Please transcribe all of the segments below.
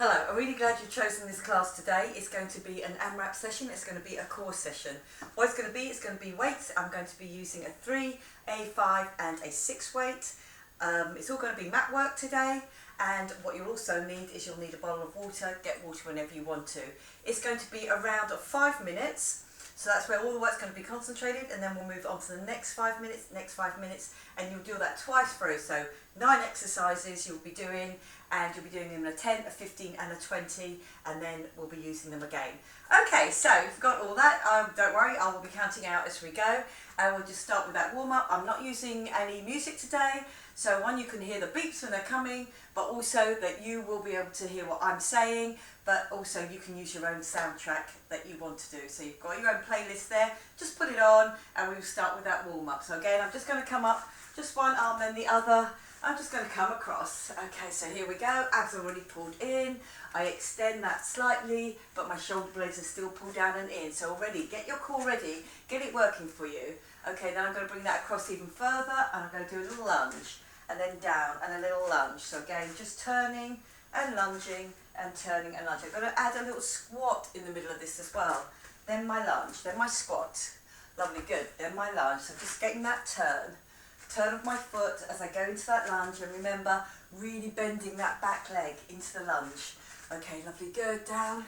Hello, I'm really glad you've chosen this class today. It's going to be an AMRAP session, it's going to be a core session. What it's going to be weights. I'm going to be using a 3, a 5 and a 6 weight. It's all going to be mat work today, and what you'll also need is you'll need a bottle of water. Get water whenever you want to. It's going to be around 5 minutes, so that's where all the work's going to be concentrated, and then we'll move on to the next 5 minutes, and you'll do that twice through. So 9 exercises you'll be doing, and you'll be doing them in a 10, a 15 and a 20, and then we'll be using them again. Okay, so you've got all that. Don't worry, I will be counting out as we go, and we'll just start with that warm-up. I'm not using any music today, so one, you can hear the beeps when they're coming, but also that you will be able to hear what I'm saying, but also you can use your own soundtrack that you want to do. So you've got your own playlist there, just put it on, and we'll start with that warm-up. So again, I'm just going to come up, just one arm then the other. I'm just going to come across. Okay, so here we go. Abs already pulled in. I extend that slightly, but my shoulder blades are still pulled down and in. So already, get your core ready. Get it working for you. Okay, then I'm going to bring that across even further, and I'm going to do a little lunge, and then down, and a little lunge. So again, just turning and lunging, and turning and lunging. I'm going to add a little squat in the middle of this as well. Then my lunge, then my squat. Lovely, good. Then my lunge. So just getting that turn of my foot as I go into that lunge, and remember, really bending that back leg into the lunge. Okay, lovely, good, down,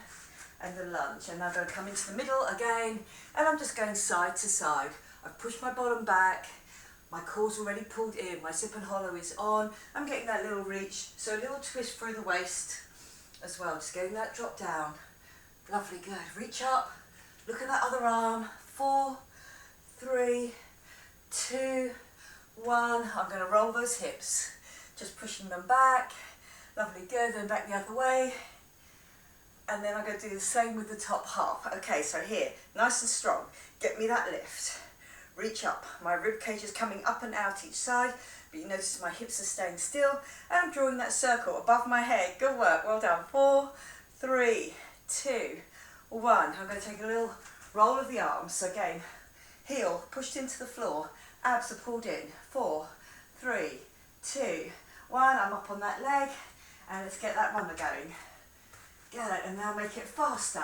and the lunge. And now I'm going to come into the middle again, and I'm just going side to side. I've pushed my bottom back, my core's already pulled in, my zip and hollow is on, I'm getting that little reach, so a little twist through the waist as well, just getting that drop down. Lovely, good, reach up, look at that other arm, 4, 3, 2, 1, I'm going to roll those hips, just pushing them back, lovely, good, then back the other way, and then I'm going to do the same with the top half. Okay, so here, nice and strong, get me that lift, reach up, my rib cage is coming up and out each side, but you notice my hips are staying still, and I'm drawing that circle above my head. Good work, well done. 4, 3, 2, 1, I'm going to take a little roll of the arms, so again, heel pushed into the floor, abs are pulled in. 4, 3, 2, 1. I'm up on that leg, and let's get that runner going. Good, and now make it faster.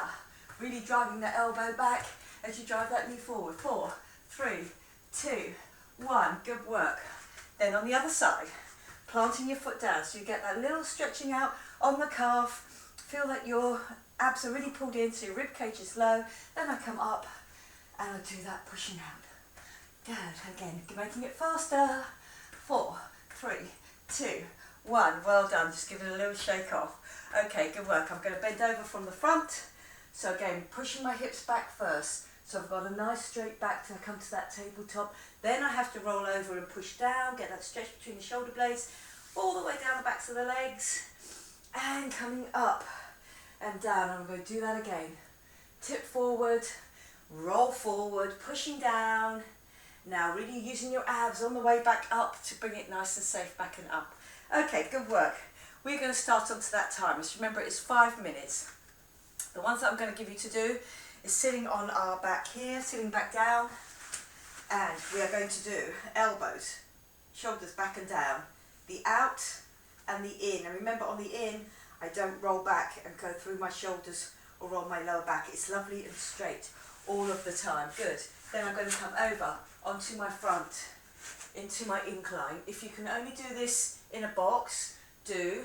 Really driving that elbow back as you drive that knee forward. 4, 3, 2, 1. Good work. Then on the other side, planting your foot down, so you get that little stretching out on the calf. Feel that your abs are really pulled in, so your rib cage is low. Then I come up, and I do that pushing out. Good, again, making it faster. 4, 3, 2, 1. Well done, just give it a little shake off. Okay, good work. I'm going to bend over from the front. So again, pushing my hips back first. So I've got a nice straight back till I come to that tabletop. Then I have to roll over and push down, get that stretch between the shoulder blades, all the way down the backs of the legs, and coming up and down. I'm going to do that again. Tip forward, roll forward, pushing down. Now really using your abs on the way back up to bring it nice and safe back and up. Okay, good work. We're going to start onto that timer. Just remember, it's 5 minutes. The ones that I'm going to give you to do is sitting on our back here, sitting back down, and we are going to do elbows, shoulders back and down, the out and the in. And remember, on the in, I don't roll back and go through my shoulders or roll my lower back. It's lovely and straight all of the time. Good. Then I'm going to come over onto my front, into my incline. If you can only do this in a box, do,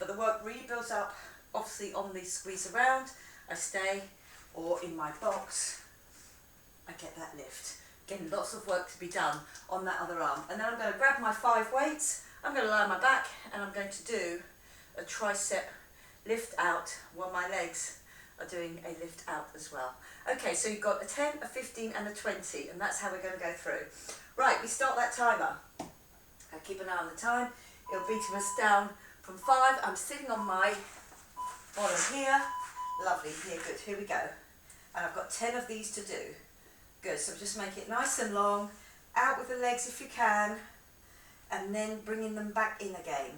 but the work really builds up, obviously, on the squeeze around. I stay, or in my box, I get that lift. Again, lots of work to be done on that other arm. And then I'm going to grab my 5 weights, I'm going to lie on my back, and I'm going to do a tricep lift out while my legs are doing a lift out as well. Okay, so you've got a 10, a 15 and a 20, and that's how we're going to go through. Right, we start that timer. I'll keep an eye on the time. It'll be to us down from 5. I'm sitting on my bottom here. Lovely, here, good, here we go. And I've got 10 of these to do. Good, so just make it nice and long. Out with the legs if you can, and then bringing them back in again.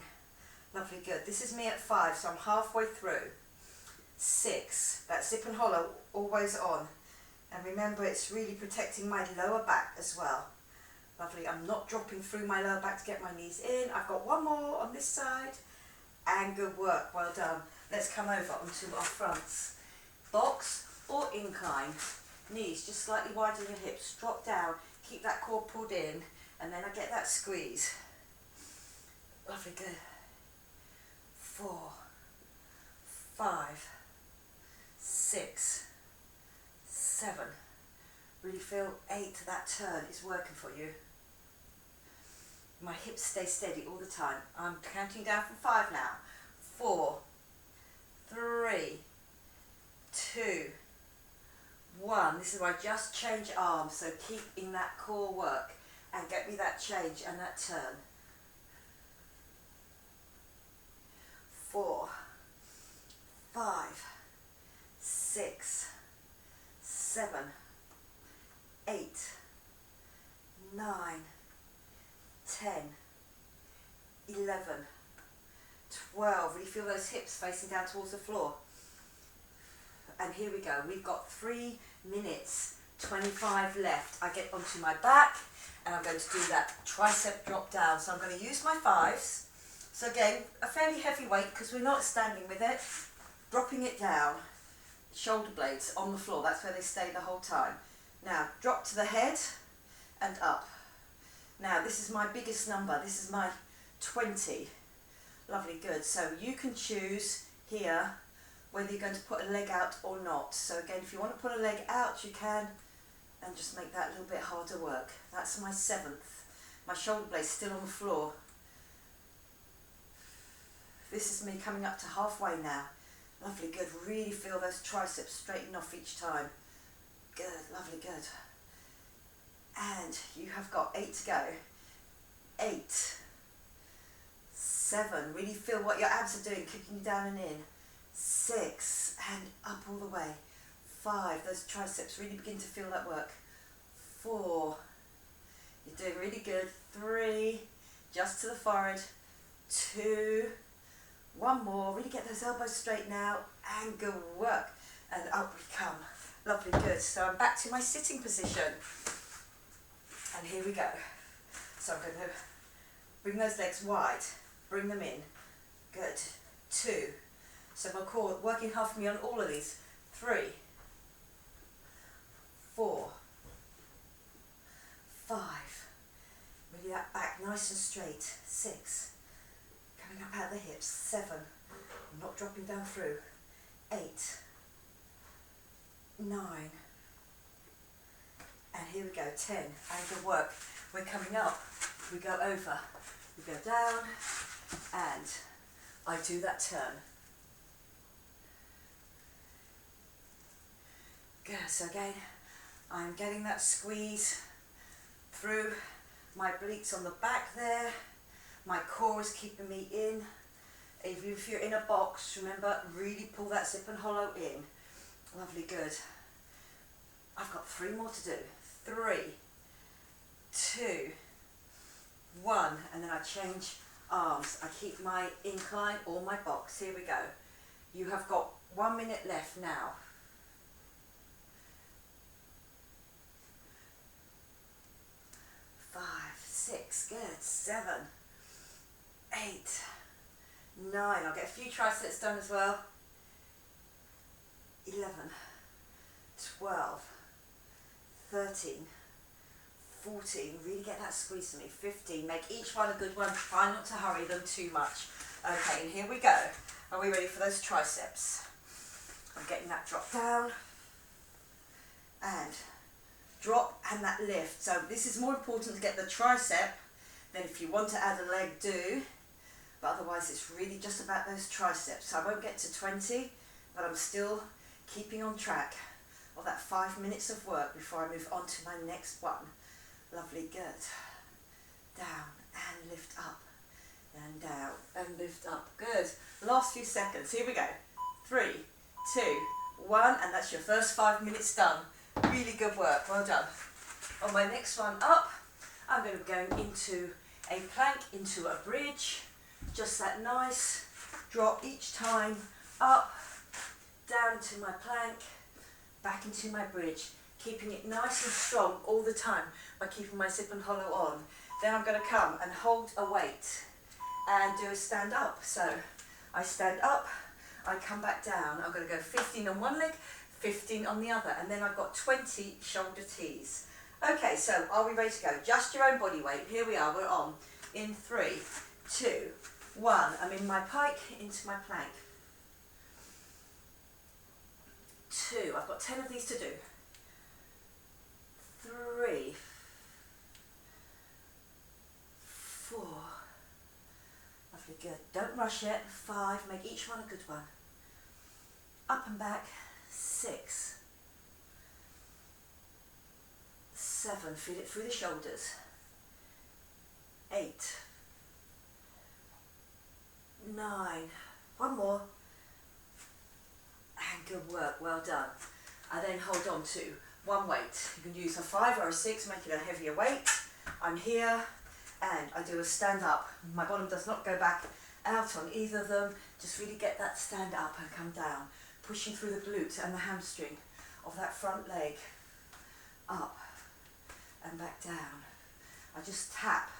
Lovely, good. This is me at 5, so I'm halfway through. 6, that zip and hollow always on, and remember, it's really protecting my lower back as well. Lovely, I'm not dropping through my lower back to get my knees in. I've got one more on this side, and good work, well done. Let's come over onto our fronts. Box or incline, knees just slightly wider than your hips, drop down, keep that core pulled in, and then I get that squeeze. Lovely, good. 4, 5, 6, 7. Really feel 8, that turn is working for you. My hips stay steady all the time. I'm counting down from 5 now. 4, 3, 2, 1. This is where I just change arms, so keep in that core work and get me that change and that turn. 4, 5, 6, 7, 8, 9, 10, 11, 12. Really feel those hips facing down towards the floor. And here we go. We've got 3 minutes 25 left. I get onto my back and I'm going to do that tricep drop down. So I'm going to use my 5s. So again, a fairly heavy weight because we're not standing with it. Dropping it down, shoulder blades on the floor. That's where they stay the whole time. Now drop to the head and up. Now this is my biggest number. This is my 20. Lovely, good. So you can choose here whether you're going to put a leg out or not. So again, if you want to put a leg out, you can, and just make that a little bit harder work. That's my 7th. My shoulder blade's still on the floor. This is me coming up to halfway now. Lovely, good. Really feel those triceps straighten off each time. Good, lovely, good. And you have got 8 to go. 8, 7. Really feel what your abs are doing, kicking you down and in. 6, and up all the way. 5, those triceps really begin to feel that work. 4, you're doing really good. 3, just to the forehead. 2, 1 more. Really get those elbows straight now, and good work. And up we come. Lovely, good. So I'm back to my sitting position. And here we go. So I'm going to bring those legs wide, bring them in. Good. 2. So my core working hard for me on all of these. 3, 4, 5. Really that back nice and straight. 6. Coming up out of the hips. 7. Not dropping down through. 8, 9. And here we go. 10. And good work. We're coming up. We go over. We go down. And I do that turn. Good. So again, I'm getting that squeeze through my obliques on the back there. My core is keeping me in. If you're in a box, remember, really pull that zip and hollow in. Lovely, good. I've got 3 more to do. 3, 2, 1, and then I change arms. I keep my incline or my box. Here we go. You have got 1 minute left now. 5, 6, good. 7, 8, 9. I'll get a few triceps done as well. 11, 12, 13, 14. Really get that squeeze to me. 15. Make each one a good one. Try not to hurry them too much. Okay, and here we go. Are we ready for those triceps? I'm getting that drop down and drop and that lift. So this is more important to get the tricep than if you want to add a leg, do. But otherwise it's really just about those triceps. So I won't get to 20, but I'm still keeping on track of that 5 minutes of work before I move on to my next one. Lovely, good. Down and lift up. And down and lift up. Good. Last few seconds. Here we go. 3, 2, 1. And that's your first 5 minutes done. Really good work. Well done. On my next one up, I'm going to be going into a plank, into a bridge. Just that nice drop each time. Up, down into my plank, back into my bridge. Keeping it nice and strong all the time by keeping my zip and hollow on. Then I'm going to come and hold a weight and do a stand up. So I stand up, I come back down. I'm going to go 15 on one leg, 15 on the other, and then I've got 20 shoulder tees. Okay, so are we ready to go? Just your own body weight. Here we are, we're on. In 3, 2, 1. I'm in my pike, into my plank. 2, I've got 10 of these to do. 3, 4, lovely, good. Don't rush it. 5, make each one a good one. Up and back. 6, 7, feel it through the shoulders. 8, 9, one more, and good work, well done. And then hold on to one weight. You can use a 5 or a 6, make it a heavier weight. I'm here and I do a stand up. My bottom does not go back out on either of them. Just really get that stand up and come down, pushing through the glute and the hamstring of that front leg. Up and back down. I just tap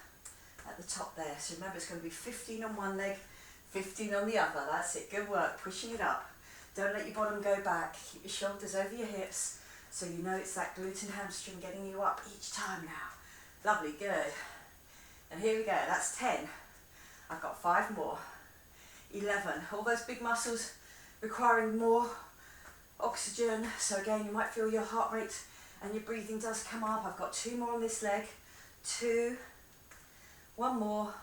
at the top there. So remember, it's going to be 15 on one leg, 15 on the other. That's it, good work, pushing it up. Don't let your bottom go back. Keep your shoulders over your hips so you know it's that glute and hamstring getting you up each time now. Lovely, good. And here we go, that's 10. I've got 5 more. 11, all those big muscles requiring more oxygen. So again, you might feel your heart rate and your breathing does come up. I've got 2 more on this leg. 2, 1 more,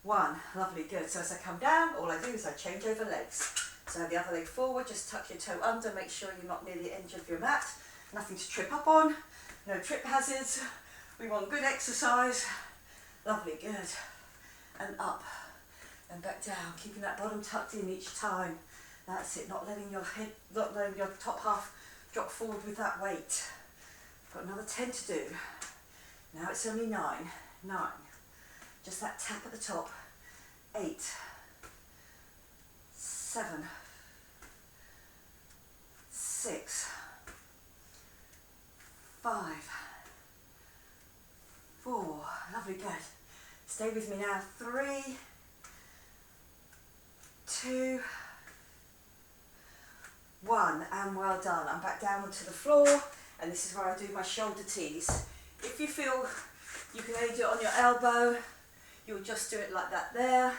1. Lovely, good. So as I come down, all I do is I change over legs. So the other leg forward, just tuck your toe under, make sure you're not near the edge of your mat. Nothing to trip up on, no trip hazards. We want good exercise. Lovely, good. And up and back down, keeping that bottom tucked in each time. That's it, not letting your head, not letting your top half drop forward with that weight. Got another 10 to do. Now it's only 9. 9. Just that tap at the top. 8, 7, 6, 5, 4. Lovely, good. Stay with me now. 3, 2, 1, and well done. I'm back down onto the floor, and this is where I do my shoulder tees. If you feel you can only do it on your elbow, you'll just do it like that there.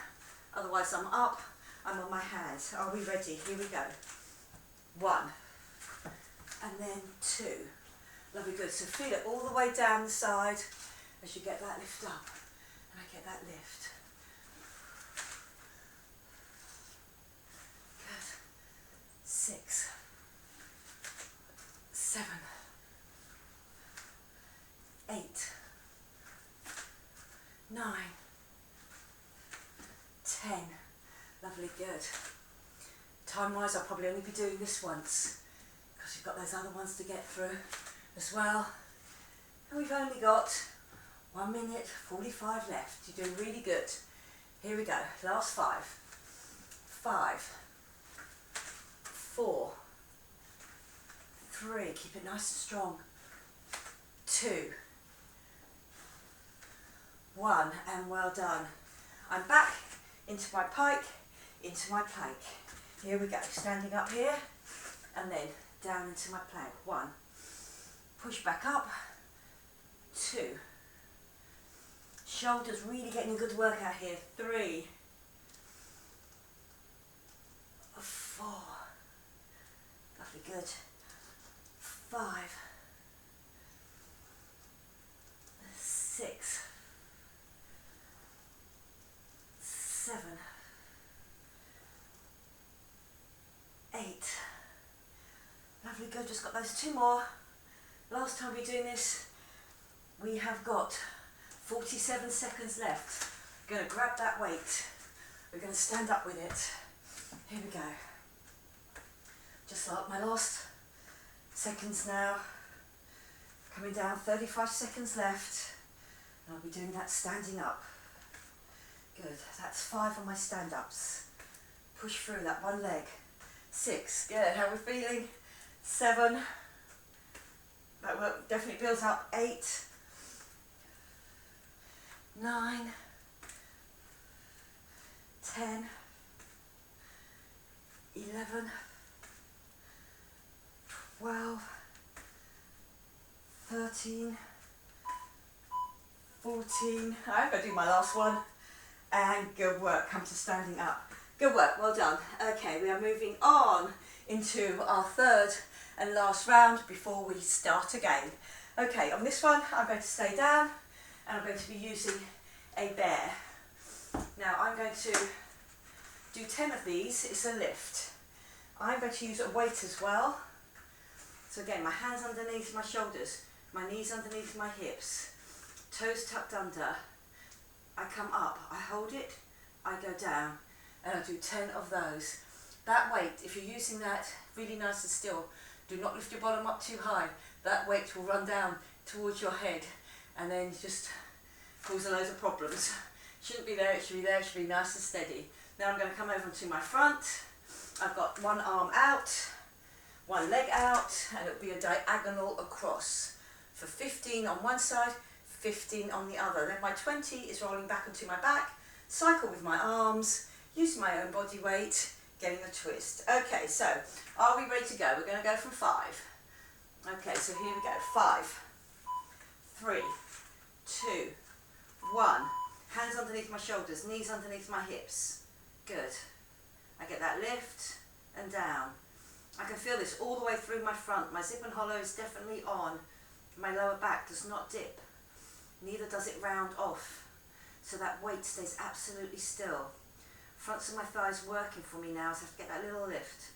Otherwise, I'm up, I'm on my hands. Are we ready? Here we go. 1, and then 2. Lovely, good. So feel it all the way down the side as you get that lift up, and I get that lift. Good. 6, 7, 8, 9, 10. Lovely, good. Time-wise, I'll probably only be doing this once because you've got those other ones to get through as well. And we've only got 1 minute 45 left. You're doing really good. Here we go. Last 5. 5, 4, 3. Keep it nice and strong. 2, 1, and well done. I'm back into my pike, into my plank. Here we go, standing up here, and then down into my plank. 1, push back up. 2, shoulders really getting a good workout here. 3, 4, lovely, good. 5, 6, 7, 8. Lovely, good. Just got those 2 more. Last time we're doing this, we have got 47 seconds left. We're going to grab that weight. We're going to stand up with it. Here we go. Just like my last seconds now. Coming down, 35 seconds left. And I'll be doing that standing up. Good. That's 5 on my stand-ups. Push through that one leg. 6. Good. How are we feeling? 7. That work definitely builds up. 8. 9. 10. 11, 12, 13, 14, I'm going to do my last one, and good work, come to standing up. Good work, well done. Okay, we are moving on into our third and last round before we start again. Okay, on this one I'm going to stay down and I'm going to be using a bear. Now I'm going to do 10 of these, it's a lift. I'm going to use a weight as well. So again, my hands underneath my shoulders, my knees underneath my hips, toes tucked under. I come up, I hold it, I go down, and I do 10 of those. That weight, if you're using that really nice and still, do not lift your bottom up too high. That weight will run down towards your head and then just cause a load of problems. Shouldn't be there, it should be there, it should be nice and steady. Now I'm going to come over to my front. I've got one arm out, one leg out, and it'll be a diagonal across for 15 on one side, 15 on the other. Then my 20 is rolling back onto my back, cycle with my arms, use my own body weight, getting a twist. Okay, so are we ready to go? We're going to go from 5. Okay, so here we go. 5, 3, 2, 1. Hands underneath my shoulders, knees underneath my hips. Good. I get that lift and down. I can feel this all the way through my front. My zip and hollow is definitely on. My lower back does not dip. Neither does it round off. So that weight stays absolutely still. Fronts of my thighs working for me now, so I have to get that little lift.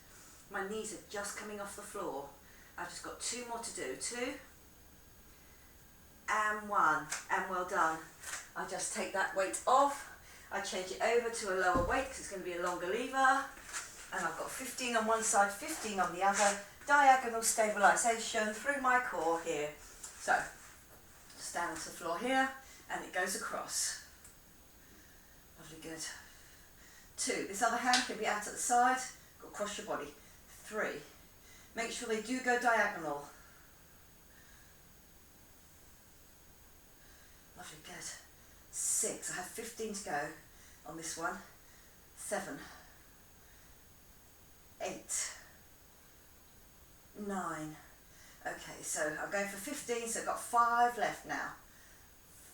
My knees are just coming off the floor. I've just got 2 more to do. 2 and 1, and well done. I just take that weight off. I change it over to a lower weight because it's going to be a longer lever. And I've got 15 on one side, 15 on the other. Diagonal stabilisation through my core here. So, stand onto the floor here, and it goes across. Lovely, good. 2, this other hand can be out at the side, go across your body. 3, make sure they do go diagonal. Lovely, good. 6, I have 15 to go on this one. 7, 8, 9. Okay, so I'm going for 15, so I've got 5 left now.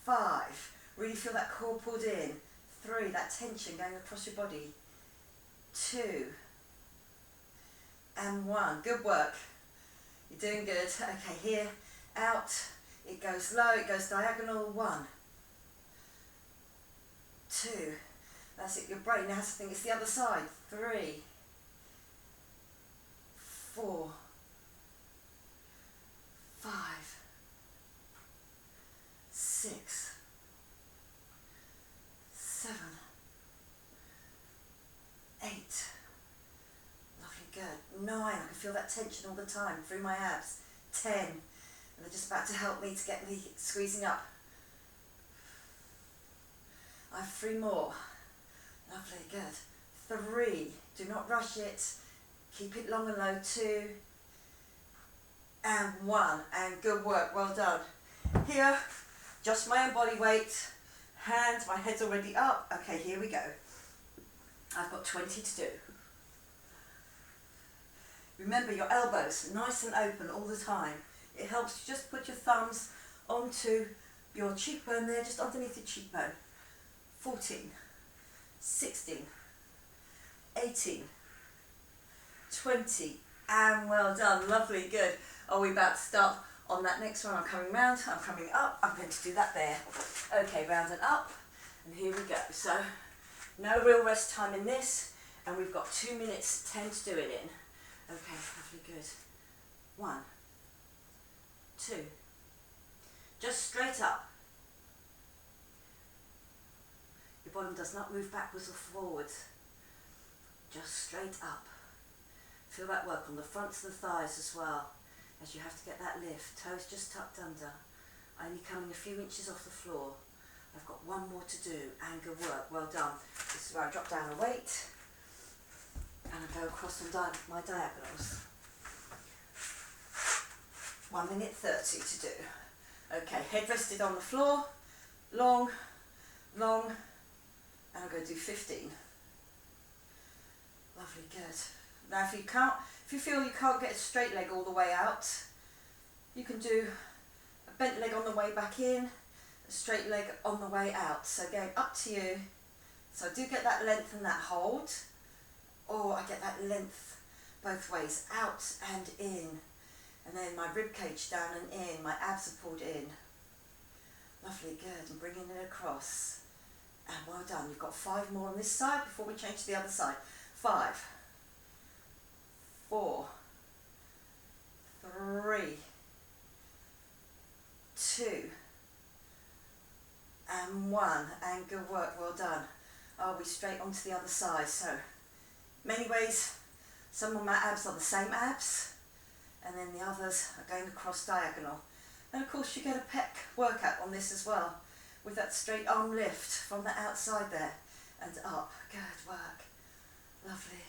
5, really feel that core pulled in. 3, that tension going across your body. 2 and 1, good work. You're doing good. Okay, here, out, it goes low, it goes diagonal. 1, 2, that's it, your brain now has to think it's the other side. 3, 4, 5, 6, 7, 8, lovely, good. 9, I can feel that tension all the time through my abs. 10, and they're just about to help me to get me squeezing up. I have 3 more. Lovely, good. 3, do not rush it. Keep it long and low. 2 and 1, and good work, well done. Here, just my own body weight. Hands, my head's already up. Okay, here we go. I've got 20 to do. Remember your elbows nice and open all the time. It helps you just put your thumbs onto your cheekbone there, just underneath your cheekbone. 14, 16, 18, 20, and well done. Lovely, good. Are we about to start on that next one? I'm coming round, I'm coming up, I'm going to do that there. Okay, round and up, and here we go. So, no real rest time in this, and we've got 2 minutes 10 to do it in. Okay, lovely, good. 1, 2, just straight up. Your bottom does not move backwards or forwards, just straight up. Feel that work on the fronts of the thighs as well, as you have to get that lift. Toes just tucked under, only coming a few inches off the floor. I've got 1 more to do, and good work, well done. This is where I drop down a weight, and I go across on my diagonals. 1 minute 30 to do. Okay, head rested on the floor, long, and I'm going to do 15. Lovely, good. Now if you feel you can't get a straight leg all the way out, you can do a bent leg on the way back in, a straight leg on the way out. So again, up to you. So I do get that length and that hold, or I get that length both ways, out and in. And then my rib cage down and in, my abs are pulled in. Lovely, good, and bringing it across. And well done. You've got 5 more on this side before we change to the other side. 5, 4, 3, 2, and 1. And good work, well done. I'll be straight onto the other side. So, many ways, some of my abs are the same abs, and then the others are going across diagonal. And of course you get a pec workout on this as well, with that straight arm lift from the outside there and up. Good work. Lovely.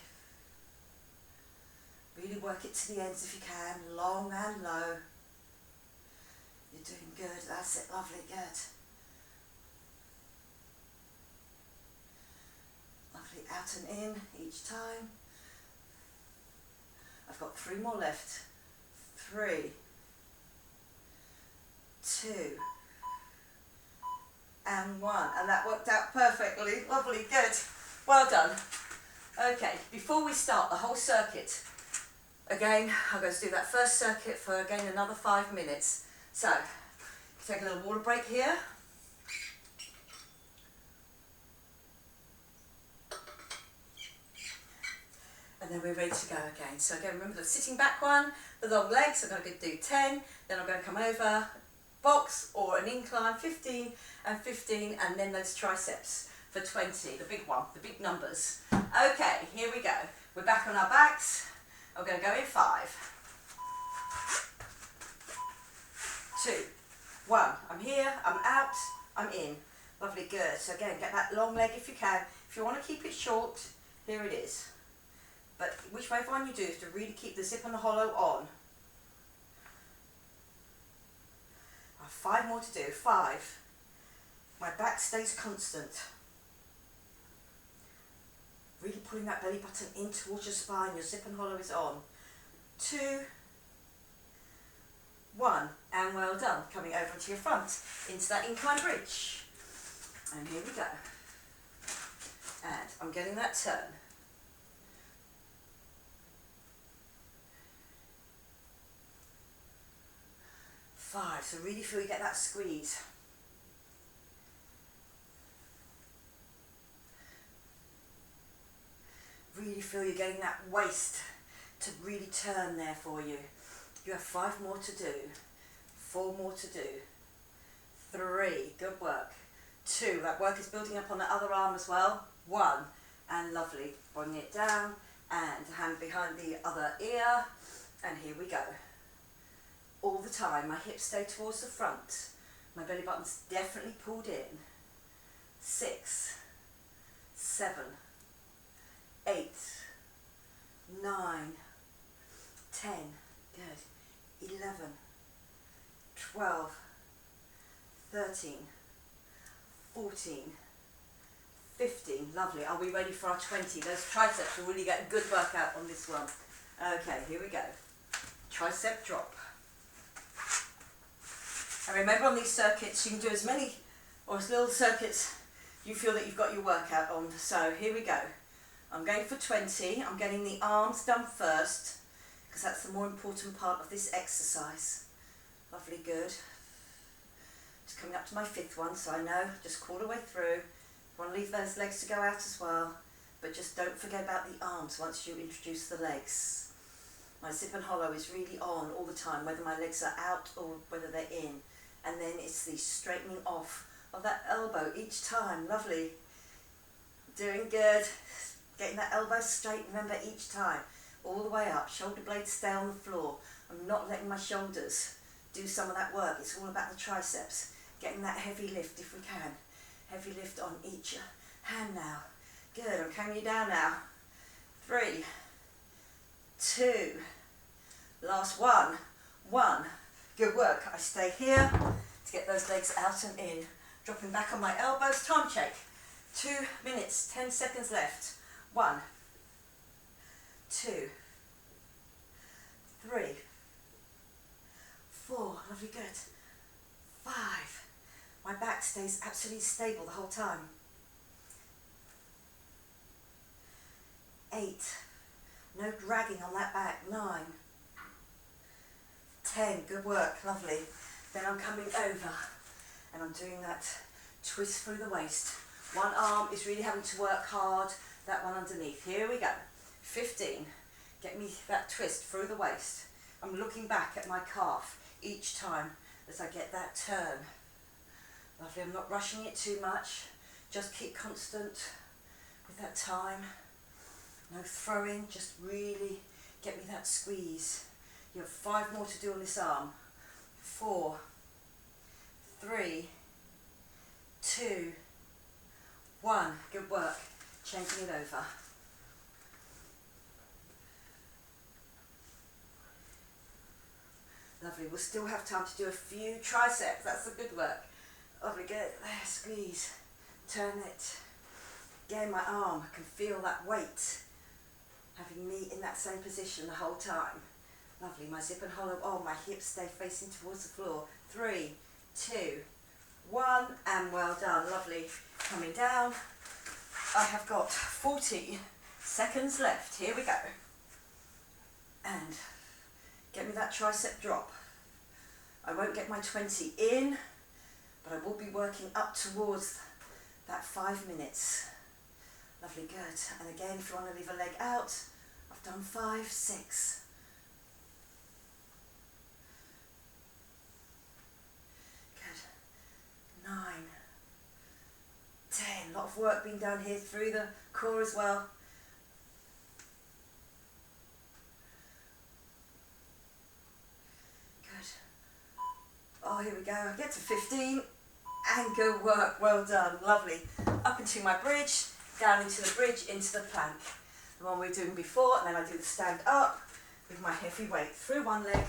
Really work it to the ends if you can, long and low. You're doing good, that's it, lovely, good. Lovely, out and in each time. I've got 3 more left. 3, 2, and 1. And that worked out perfectly. Lovely, good. Well done. Okay, before we start the whole circuit, again, I'm going to do that first circuit for, again, another 5 minutes. So, take a little water break here. And then we're ready to go again. So again, remember the sitting back one, the long legs, I'm going to do 10, then I'm going to come over, box or an incline, 15 and 15, and then those triceps for 20, the big one, the big numbers. Okay, here we go. We're back on our backs. I'm going to go in 5, 2, 1. I'm here, I'm out, I'm in. Lovely, good. So again, get that long leg if you can. If you want to keep it short, here it is. But whichever one you do is to really keep the zip and the hollow on. I have 5 more to do. 5. My back stays constant. Really pulling that belly button in towards your spine. Your zip and hollow is on. 2, 1. And well done. Coming over to your front. Into that incline bridge. And here we go. And I'm getting that turn. 5, so really feel you get that squeeze. Really feel you're getting that waist to really turn there for you. You have 5 more to do, 4 more to do, 3, good work, 2, that work is building up on the other arm as well, 1, and lovely, bring it down, and hand behind the other ear, and here we go. All the time, my hips stay towards the front. My belly button's definitely pulled in. 6, 7, 8, 9, 10, good, 11, 12, 13, 14, 15, lovely. Are we ready for our 20? Those triceps will really get a good workout on this one. Okay, here we go. Tricep drop. And remember on these circuits, you can do as many or as little circuits you feel that you've got your workout on. So here we go. I'm going for 20. I'm getting the arms done first because that's the more important part of this exercise. Lovely, good. Just coming up to my 5th one, so I know, just crawl the way through. I want to leave those legs to go out as well, but just don't forget about the arms once you introduce the legs. My zip and hollow is really on all the time, whether my legs are out or whether they're in. And then it's the straightening off of that elbow each time. Lovely. Doing good. Getting that elbow straight, remember, each time. All the way up. Shoulder blades stay on the floor. I'm not letting my shoulders do some of that work. It's all about the triceps. Getting that heavy lift if we can. Heavy lift on each hand now. Good. I'm carrying you down now. 3, 2, last 1, 1. Good work. I stay here to get those legs out and in. Dropping back on my elbows. Time check. 2 minutes, 10 seconds left. 1, 2, stays absolutely stable the whole time. 8, no dragging on that back. 9, 10, good work, lovely. Then I'm coming over and I'm doing that twist through the waist. One arm is really having to work hard, that one underneath. Here we go. 15, get me that twist through the waist. I'm looking back at my calf each time as I get that turn. Lovely, I'm not rushing it too much, just keep constant with that time. No throwing, just really get me that squeeze. You have 5 more to do on this arm. 4, 3, 2, 1. Good work. Changing it over. Lovely. We'll still have time to do a few triceps. That's the good work. Lovely. Good. There. Squeeze. Turn it. Again, my arm. I can feel that weight having me in that same position the whole time. Lovely. My zip and hollow. Oh, my hips stay facing towards the floor. 3, 2, 1, and well done. Lovely. Coming down. I have got 40 seconds left. Here we go. And get me that tricep drop. I won't get my 20 in, but I will be working up towards that 5 minutes. Lovely, good. And again, if you want to leave a leg out, I've done 5, 6. Good. 9, 10. A lot of work being done here through the core as well. Good. Oh, here we go. I get to 15 and good work. Well done. Lovely. Up into my bridge, down into the bridge, into the plank. The one we were doing before, and then I do the stand up with my heavy weight through one leg,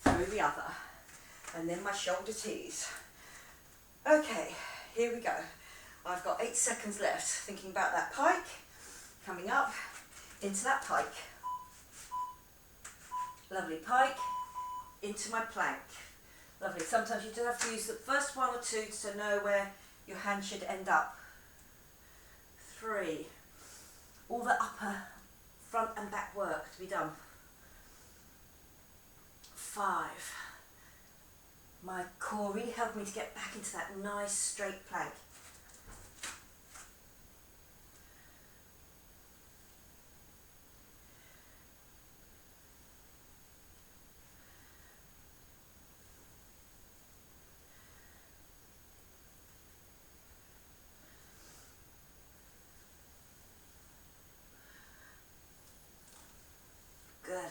through the other. And then my shoulder tees. Okay, here we go. I've got 8 seconds left, thinking about that pike, coming up into that pike. Lovely, pike, into my plank. Lovely, sometimes you do have to use the first 1 or 2 to know where your hand should end up. 3, all the upper, front and back work to be done. 5, my core really helped me to get back into that nice straight plank.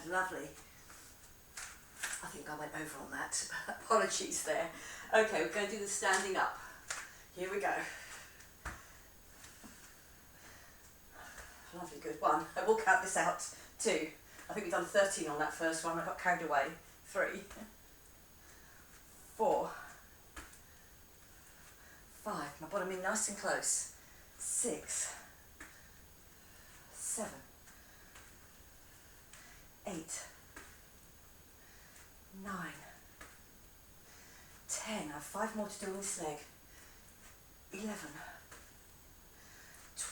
4, lovely. I think I went over on that. Apologies there. Okay, we're going to do the standing up. Here we go. Lovely, good. 1. I will count this out. 2. I think we've done 13 on that first one. I got carried away. 3, 4, 5. My bottom in nice and close. 6, 7, 8, 9, 10. I have 5 more to do on this leg. 11,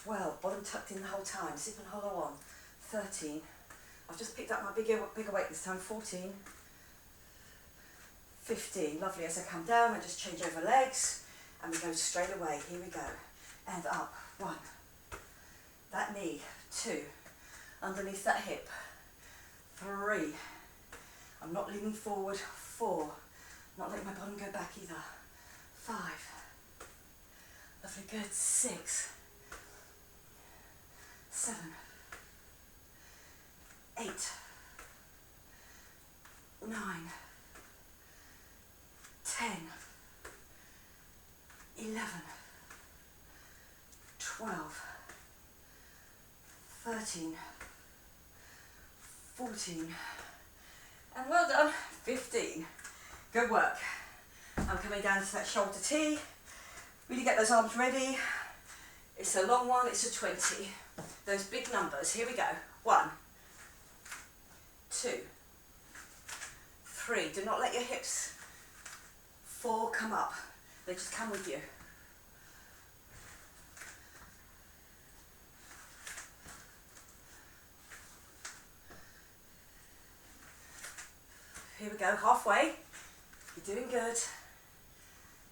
12. Bottom tucked in the whole time. Zip and hollow on. 13. I've just picked up my bigger weight this time. 14, 15. Lovely. As I come down, I just change over legs and we go straight away. Here we go. And up. 1. That knee. 2. Underneath that hip. 3. I'm not leaning forward. 4. Not letting my bottom go back either. 5. Lovely, good. 6. 7. 8. 9. 10. 11. 12. 13. 14. And well done. 15. Good work. I'm coming down to that shoulder tee. Really get those arms ready. It's a long one, it's a 20. Those big numbers. Here we go. 1, 2, 3. Do not let your hips 4 come up. They just come with you. Here we go, halfway. You're doing good.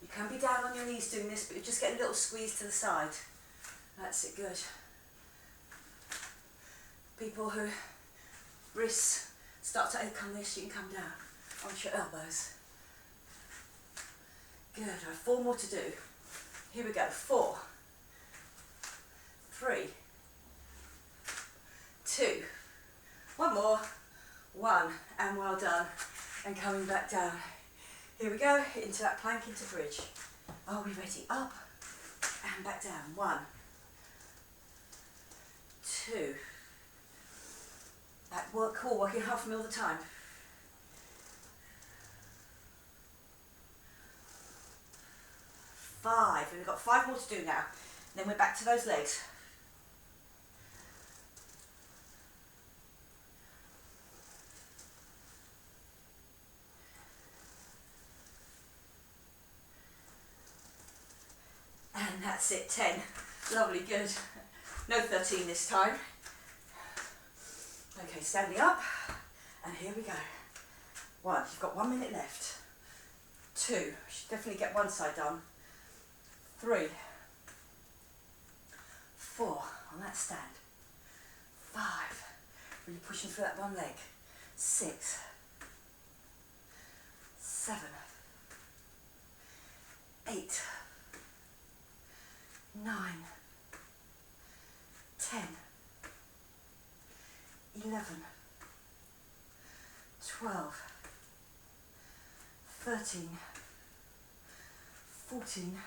You can be down on your knees doing this, but you just get a little squeeze to the side. That's it, good. People who wrists start to ache on this, you can come down onto your elbows. Good, I have 4 more to do. Here we go, 4, 3, 2, 1 more, 1, and well done. And coming back down. Here we go, into that plank, into bridge. Are we ready? Up and back down. 1, 2. That work, cool, working half a mil at a time. 5, and we've got 5 more to do now. Then we're back to those legs. And that's it, 10. Lovely, good. No 13 this time. Okay, standing up, and here we go. 1, you've got 1 minute left. 2, should definitely get one side done. 3, 4, on that stand. 5, really pushing through that one leg. 6, 7, 8, 9, 10, 11, 12, 13, 14,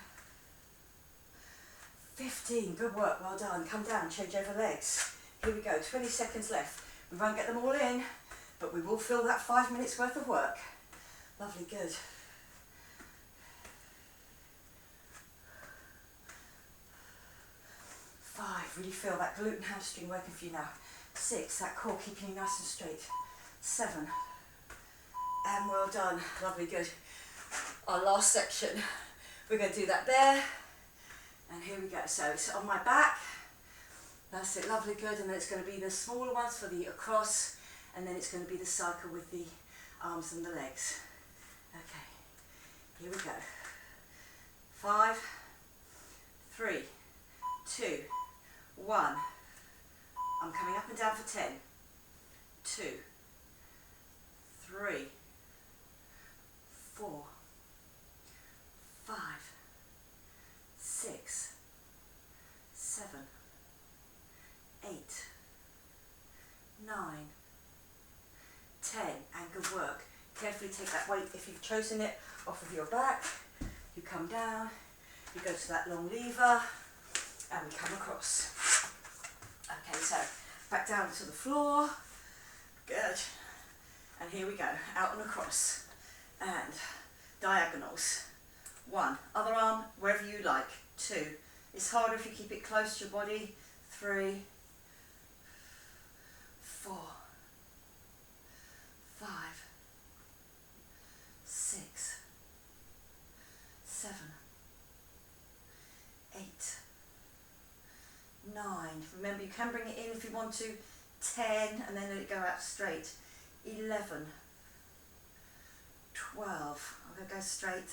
15. Good work, well done. Come down, change over legs. Here we go, 20 seconds left. We won't get them all in, but we will fill that 5 minutes worth of work. Lovely, good. 5, really feel that glute and hamstring working for you now. 6, that core keeping you nice and straight. 7, and well done. Lovely, good. Our last section, we're going to do that there, and here we go. So it's on my back, that's it, lovely, good, and then it's going to be the smaller ones for the across, and then it's going to be the cycle with the arms and the legs. Okay, here we go. 5, 3, 2, 1. I'm coming up and down for 10, 2, 3, 4, 5, 6, 7, 8, 9, 10, and good work. Carefully take that weight, if you've chosen it, off of your back. You come down, you go to that long lever, and we come across. Okay, so back down to the floor. Good. And here we go, out and across. And diagonals. 1, other arm, wherever you like. 2, it's harder if you keep it close to your body. 3, 4, 5, 6, 7, 8, 9. Remember, you can bring it in if you want to. 10, and then let it go out straight. 11, 12, I'm going to go straight.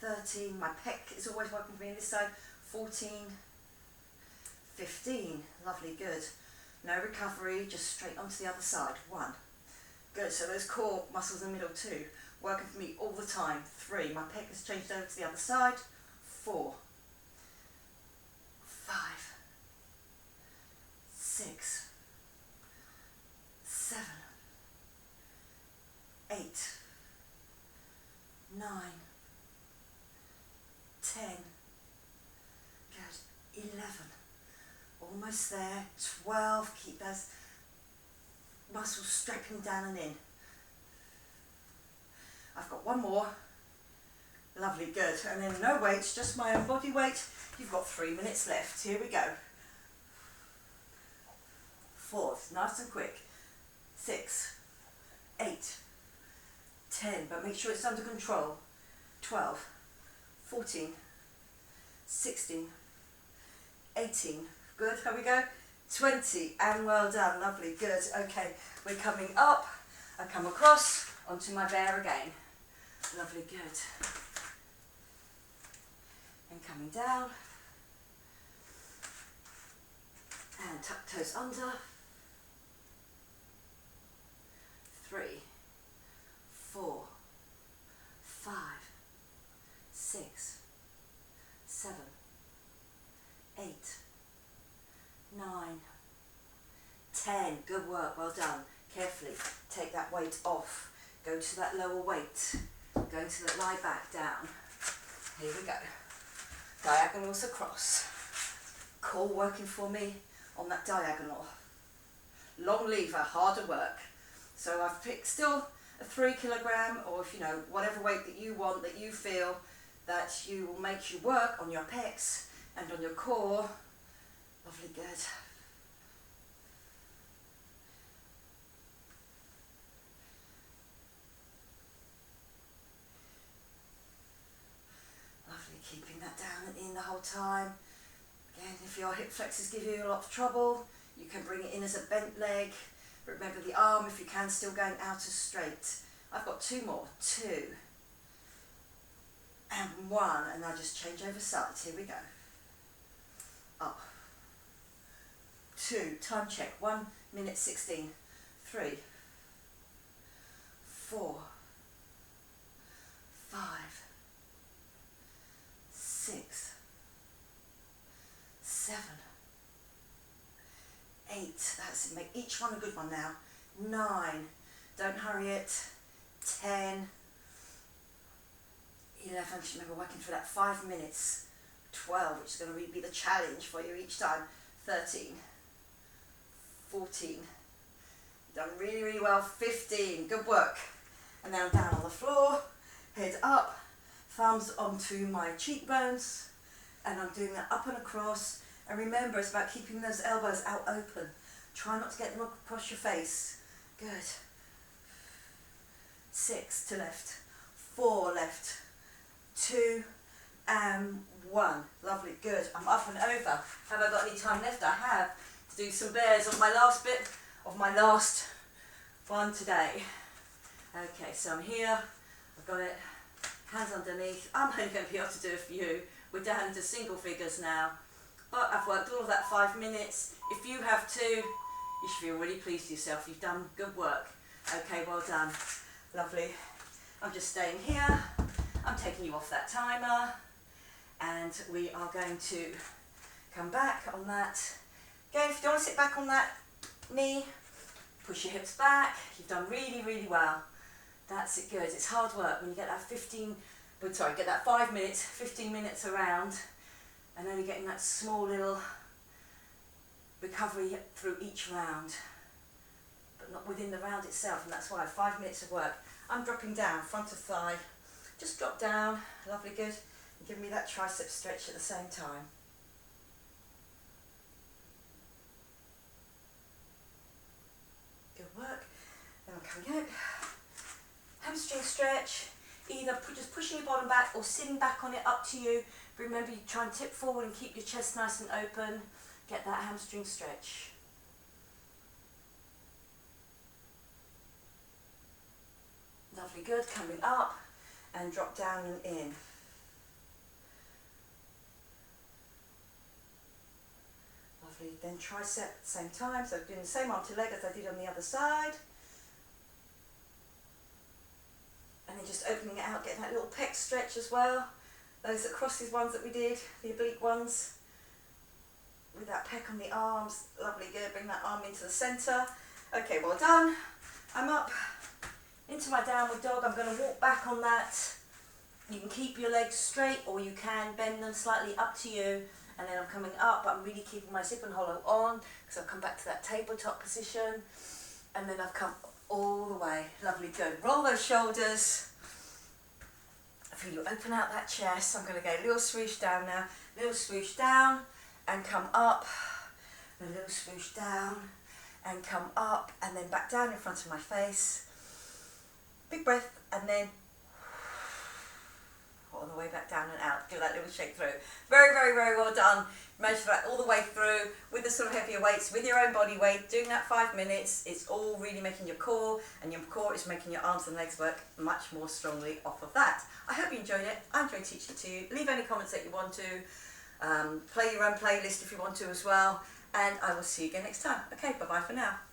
13, my pec is always working for me on this side. 14, 15, lovely, good. No recovery, just straight onto the other side. 1, good, so those core muscles in the middle. 2, working for me all the time. 3, my pec has changed over to the other side. 4, 5, 6, 7, 8, 9, 10, good, 11, almost there, 12, keep those muscles strapping down and in. I've got 1 more, lovely, good, and then no weights, just my own body weight. You've got 3 minutes left, here we go. 4, nice and quick. 6, 8, 10, but make sure it's under control. 12, 14, 16, 18, good, here we go. 20, and well done, lovely, good. Okay, we're coming up, I come across, onto my bear again. Lovely, good. And coming down. And tuck toes under. 3, 4, 5, 6, 7, 8, 9, 10. Good work, well done. Carefully take that weight off. Go to that lower weight. Going to the lie back down. Here we go. Diagonals across. Core working for me on that diagonal. Long lever, harder work. So I've picked still a 3 kilogram, or if you know, whatever weight that you want, that you feel that you will make you work on your pecs and on your core. Lovely, good. Lovely, keeping that down and in the whole time. Again, if your hip flexors give you a lot of trouble, you can bring it in as a bent leg. Remember the arm, if you can, still going out as straight. I've got 2 more. 2. And 1. And I just change over sides. Here we go. Up. 2. Time check. 1 minute 16. 3. 4. 5. 6. 7. 8, that's it, make each one a good one now. 9, don't hurry it. 10, 11, just remember working for that 5 minutes. 12, which is going to really be the challenge for you each time. 13, 14, done really, really well. 15, good work. And now down on the floor, head up, thumbs onto my cheekbones, and I'm doing that up and across. And remember, it's about keeping those elbows out open. Try not to get them across your face. Good. 6 to left, 4 left, 2 and 1. Lovely, good. I'm up and over. Have I got any time left? I have to do some bears on my last bit of my last one today. Okay, so I'm here. I've got it. Hands underneath. I'm only going to be able to do a few. We're down into single figures now. But I've worked all of that 5 minutes. If you have 2, you should feel really pleased with yourself. You've done good work. Okay, well done. Lovely. I'm just staying here. I'm taking you off that timer. And we are going to come back on that. Again, if you don't want to sit back on that knee, push your hips back. You've done really, really well. That's it, good. It's hard work when you get that 5 minutes, 15 minutes around. And only getting that small little recovery through each round, but not within the round itself, and that's why 5 minutes of work. I'm dropping down, front of thigh, just drop down, lovely, good, and give me that tricep stretch at the same time. Good work. Then I'm coming out, hamstring stretch, either just pushing your bottom back or sitting back on it, up to you. Remember, you try and tip forward and keep your chest nice and open. Get that hamstring stretch. Lovely, good. Coming up and drop down and in. Lovely. Then tricep at the same time. So doing the same arm to leg as I did on the other side. And then just opening it out, getting that little pec stretch as well. Those crosses ones that we did, the oblique ones, with that pec on the arms. Lovely, good. Bring that arm into the centre. Okay, well done. I'm up into my downward dog. I'm going to walk back on that. You can keep your legs straight or you can bend them slightly, up to you. And then I'm coming up, but I'm really keeping my zip and hollow on because I've come back to that tabletop position. And then I've come all the way. Lovely, good. Roll those shoulders. I feel you open out that chest. I'm going to go a little swoosh down now. Little swoosh down and come up. A little swoosh down and come up. And then back down in front of my face. Big breath and then on the way back down and out. Give that little shake through. Very, very, very well done. Managed that all the way through with the sort of heavier weights, with your own body weight, doing that 5 minutes. It's all really making your core, and your core is making your arms and legs work much more strongly off of that. I hope you enjoyed it. I enjoyed teaching it to you. Leave any comments that you want to. Play your own playlist if you want to as well. And I will see you again next time. Okay, bye-bye for now.